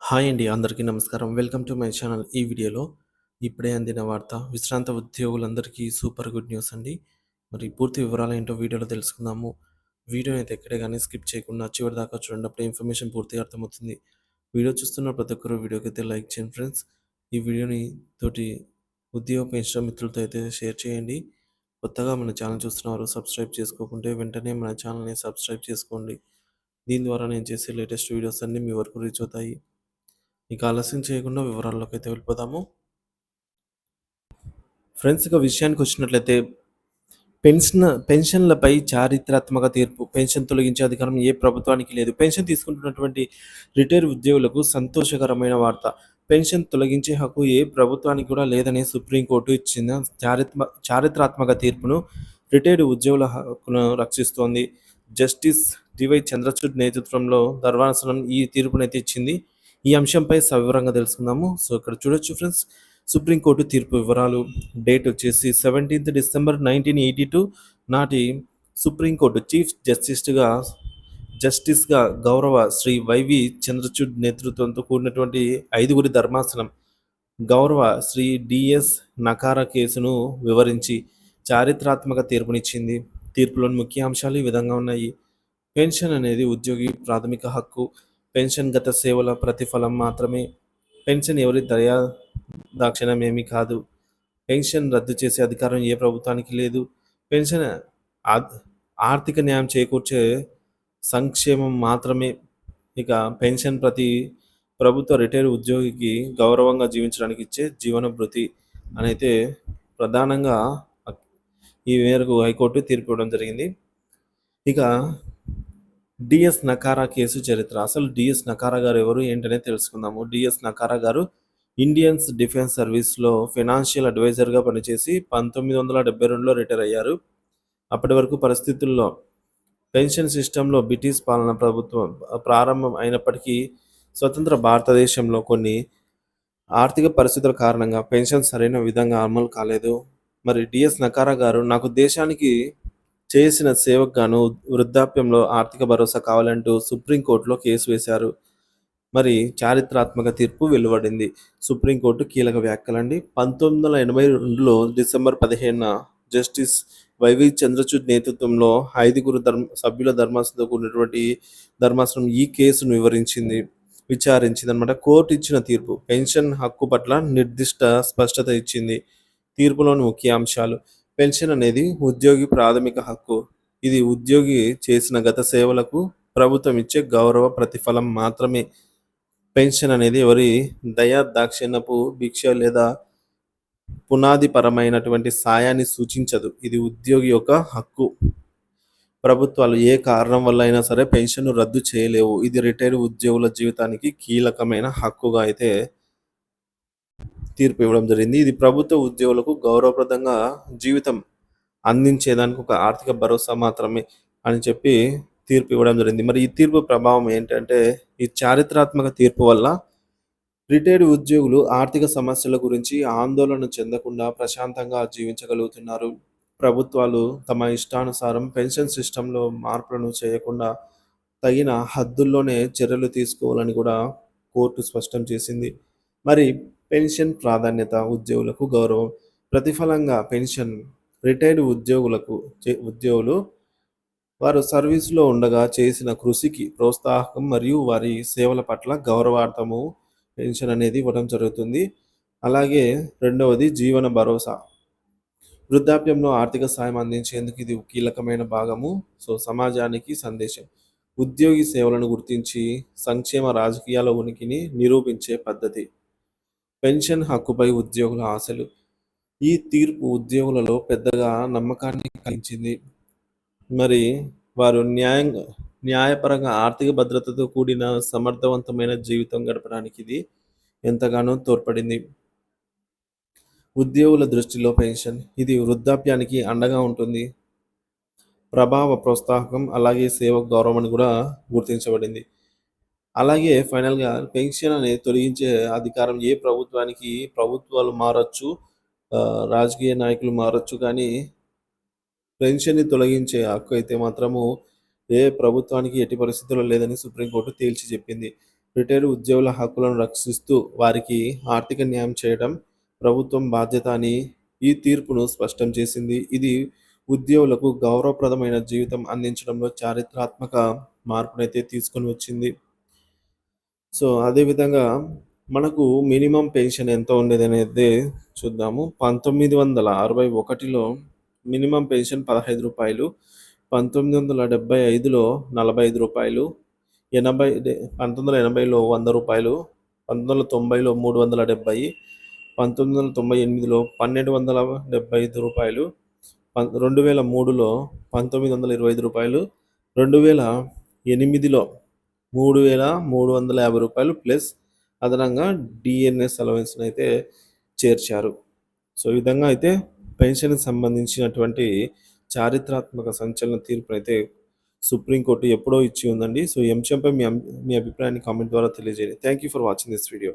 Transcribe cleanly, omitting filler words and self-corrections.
Hi అండి. అందరికీ నమస్కారం. Welcome to my channel. ఈ వీడియోలో ఇప్పుడే అందిన వార్త విశ్రాంత ఉద్యోగులందరికీ సూపర్ గుడ్ న్యూస్ అండి. మరి పూర్తి వివరాలేంటో వీడియోలో తెలుసుకుందాము. వీడియోనైతే ఎక్కడే గాని స్కిప్ చేయకుండా చివరిదాకా చూడండి. అప్పుడే ఇన్ఫర్మేషన్ పూర్తిగా అర్థమవుతుంది. వీడియో చూస్తున్న ప్రతి ఒక్కరు వీడియోకైతే లైక్ చేయండి ఫ్రెండ్స్. ఈ వీడియోని తోటి ఉద్యోగ పెన్షన్ మిత్రులతో అయితే షేర్ చేయండి. కొత్తగా మన ఛానల్ చూస్తున్నవారు సబ్స్క్రైబ్ చేసుకోకుంటే వెంటనే మన ఛానల్‌ని సబ్స్క్రైబ్ చేసుకోండి. దీని ద్వారా నేను చేసే లేటెస్ట్ వీడియోస్ అన్నీ మీ వరకు రీచ్ అవుతాయి. ఇక ఆలస్యం చేయకుండా వివరాల్లోకైతే వెళ్ళిపోదాము. ఫ్రెండ్స్, ఇక విషయానికొచ్చినట్లయితే పెన్షన్‌లపై చారిత్రాత్మక తీర్పు. పెన్షన్ తొలగించే అధికారం ఏ ప్రభుత్వానికి లేదు. పెన్షన్ తీసుకుంటున్నటువంటి రిటైర్ ఉద్యోగులకు సంతోషకరమైన వార్త. పెన్షన్ తొలగించే హక్కు ఏ ప్రభుత్వానికి కూడా లేదని సుప్రీంకోర్టు ఇచ్చిన చారిత్రాత్మక తీర్పును రిటైర్డ్ ఉద్యోగుల హక్కును రక్షిస్తోంది. జస్టిస్ డివై చంద్రచూడ్ నేతృత్వంలో ధర్మాసనం ఈ తీర్పునైతే ఇచ్చింది. ఈ అంశంపై సవివరంగా తెలుసుకుందాము. సో ఇక్కడ చూడొచ్చు ఫ్రెండ్స్, సుప్రీంకోర్టు తీర్పు వివరాలు. డేట్ వచ్చేసి 17th December 1982 నాటి సుప్రీంకోర్టు చీఫ్ జస్టిస్గా గౌరవ శ్రీ వైవి చంద్రచూడ్ నేతృత్వంతో కూడినటువంటి ఐదుగురి ధర్మాసనం గౌరవ శ్రీ డిఎస్ నకారా కేసును వివరించి చారిత్రాత్మక తీర్పునిచ్చింది. తీర్పులోని ముఖ్య అంశాలు ఈ విధంగా ఉన్నాయి. పెన్షన్ అనేది ఉద్యోగి ప్రాథమిక హక్కు. పెన్షన్ గత సేవల ప్రతిఫలం మాత్రమే. పెన్షన్ ఎవరి దాక్షిణ్యం ఏమీ కాదు. పెన్షన్ రద్దు చేసే అధికారం ఏ ప్రభుత్వానికి లేదు. పెన్షన్ ఆద్ ఆర్థిక న్యాయం చేకూర్చే సంక్షేమం మాత్రమే. ఇక పెన్షన్ ప్రతి ప్రభుత్వ రిటైర్ ఉద్యోగికి గౌరవంగా జీవించడానికి ఇచ్చే జీవన భృతి అనైతే ప్రధానంగా ఈ మేరకు హైకోర్టు తీర్పు ఇవ్వడం జరిగింది. ఇక డిఎస్ నకారా కేసు చరిత్ర. అసలు డిఎస్ నకారా గారు ఎవరు ఏంటనే తెలుసుకుందాము. డిఎస్ నకారా గారు ఇండియన్స్ డిఫెన్స్ సర్వీస్లో ఫైనాన్షియల్ అడ్వైజర్గా పనిచేసి 1972లో రిటైర్ అయ్యారు. అప్పటి వరకు పరిస్థితుల్లో పెన్షన్ సిస్టంలో బ్రిటిష్ పాలన ప్రభుత్వం ప్రారంభం అయినప్పటికీ స్వతంత్ర భారతదేశంలో కొన్ని ఆర్థిక పరిస్థితుల కారణంగా పెన్షన్ సరైన విధంగా అమలు కాలేదు. మరి డిఎస్ నకారా గారు నాకు దేశానికి చేసిన సేవకు గాను వృద్ధాప్యంలో ఆర్థిక భరోసా కావాలంటూ సుప్రీంకోర్టులో కేసు వేశారు. మరి చారిత్రాత్మక తీర్పు వెలువడింది. సుప్రీంకోర్టు కీలక వ్యాఖ్యలండి. 1982లో డిసెంబర్ 15న జస్టిస్ వైవి చంద్రచూడ్ నేతృత్వంలో ఐదుగురు సభ్యుల ధర్మాసనంతో కూడినటువంటి ధర్మాసనం ఈ కేసును విచారించింది అనమాట. కోర్టు ఇచ్చిన తీర్పు పెన్షన్ హక్కు పట్ల నిర్దిష్ట స్పష్టత ఇచ్చింది. తీర్పులోని ముఖ్య అంశాలు: పెన్షన్ అనేది ఉద్యోగి ప్రాథమిక హక్కు. ఇది ఉద్యోగి చేసిన గత సేవలకు ప్రభుత్వం ఇచ్చే గౌరవ ప్రతిఫలం మాత్రమే. పెన్షన్ అనేది ఎవరి దాక్షిణ్యపు భిక్ష లేదా పునాదిపరమైనటువంటి సాయాన్ని సూచించదు. ఇది ఉద్యోగి యొక్క హక్కు. ప్రభుత్వాలు ఏ కారణం వల్ల అయినా సరే పెన్షన్ను రద్దు చేయలేవు. ఇది రిటైర్ ఉద్యోగుల జీవితానికి కీలకమైన హక్కుగా అయితే తీర్పు ఇవ్వడం జరిగింది. ఇది ప్రభుత్వ ఉద్యోగులకు గౌరవప్రదంగా జీవితం అందించేదానికి ఒక ఆర్థిక భరోసా మాత్రమే అని చెప్పి తీర్పు ఇవ్వడం జరిగింది. మరి ఈ తీర్పు ప్రభావం ఏంటంటే, ఈ చారిత్రాత్మక తీర్పు వల్ల రిటైర్డ్ ఉద్యోగులు ఆర్థిక సమస్యల గురించి ఆందోళన చెందకుండా ప్రశాంతంగా జీవించగలుగుతున్నారు. ప్రభుత్వాలు తమ ఇష్టానుసారం పెన్షన్ సిస్టంలో మార్పులను చేయకుండా తగిన హద్దుల్లోనే చర్యలు తీసుకోవాలని కూడా కోర్టు స్పష్టం చేసింది. మరి పెన్షన్ ప్రాధాన్యత, ఉద్యోగులకు గౌరవం. ప్రతిఫలంగా పెన్షన్ రిటైర్డ్ ఉద్యోగులు వారు సర్వీసులో ఉండగా చేసిన కృషికి ప్రోత్సాహకం మరియు వారి సేవల పట్ల గౌరవార్థము పెన్షన్ అనేది ఇవ్వడం జరుగుతుంది. అలాగే రెండవది జీవన భరోసా. వృద్ధాప్యంలో ఆర్థిక సాయం అందించేందుకు ఇది కీలకమైన భాగము. సో సమాజానికి సందేశం. ఉద్యోగి సేవలను గుర్తించి సంక్షేమ రాజకీయాల ఉనికిని నిరూపించే పద్ధతి. పెన్షన్ హక్కుపై ఉద్యోగుల ఆశలు. ఈ తీర్పు ఉద్యోగులలో పెద్దగా నమ్మకాన్ని కలిగించింది. మరి వారు న్యాయపరంగా ఆర్థిక భద్రతతో కూడిన సమర్థవంతమైన జీవితం గడపడానికి ఇది ఎంతగానో తోడ్పడింది. ఉద్యోగుల దృష్టిలో పెన్షన్ ఇది వృద్ధాప్యానికి అండగా ఉంటుంది. ప్రభావ ప్రోత్సాహకం అలాగే సేవకు గౌరవం అని కూడా గుర్తించబడింది. అలాగే ఫైనల్గా పెన్షన్ అనేది తొలగించే అధికారం ఏ ప్రభుత్వానికి ప్రభుత్వాలు మారచ్చు, రాజకీయ నాయకులు మారచ్చు, కానీ పెన్షన్‌ని తొలగించే హక్కు అయితే మాత్రము ఏ ప్రభుత్వానికి ఎట్టి పరిస్థితుల్లో లేదని సుప్రీంకోర్టు తేల్చి చెప్పింది. రిటైర్డ్ ఉద్యోగుల హక్కులను రక్షిస్తూ వారికి ఆర్థిక న్యాయం చేయడం ప్రభుత్వం బాధ్యత అని ఈ తీర్పును స్పష్టం చేసింది. ఇది ఉద్యోగులకు గౌరవప్రదమైన జీవితం అందించడంలో చారిత్రాత్మక మార్పునైతే తీసుకొని వచ్చింది. సో, అదేవిధంగా మనకు మినిమమ్ పెన్షన్ ఎంత ఉండేదనేది చూద్దాము. 1961లో మినిమమ్ పెన్షన్ రూ. 15, 1975లో రూ. 45, 1980లో రూ. 100, 1990లో 370, 1998లో రూ. 1275, 2003లో రూ. 1925, 2008లో రూ. 3350 ప్లస్ అదనంగా డిఎన్ఎస్ అలవెన్స్‌నైతే చేర్చారు. సో, ఈ విధంగా అయితే పెన్షన్‌కి సంబంధించినటువంటి చారిత్రాత్మక సంచలన తీర్పునైతే సుప్రీంకోర్టు ఎప్పుడో ఇచ్చి ఉందండి. సో, ఈ అంశంపై మీ అభిప్రాయాన్ని కామెంట్ ద్వారా తెలియజేయండి. Thank you for watching this video.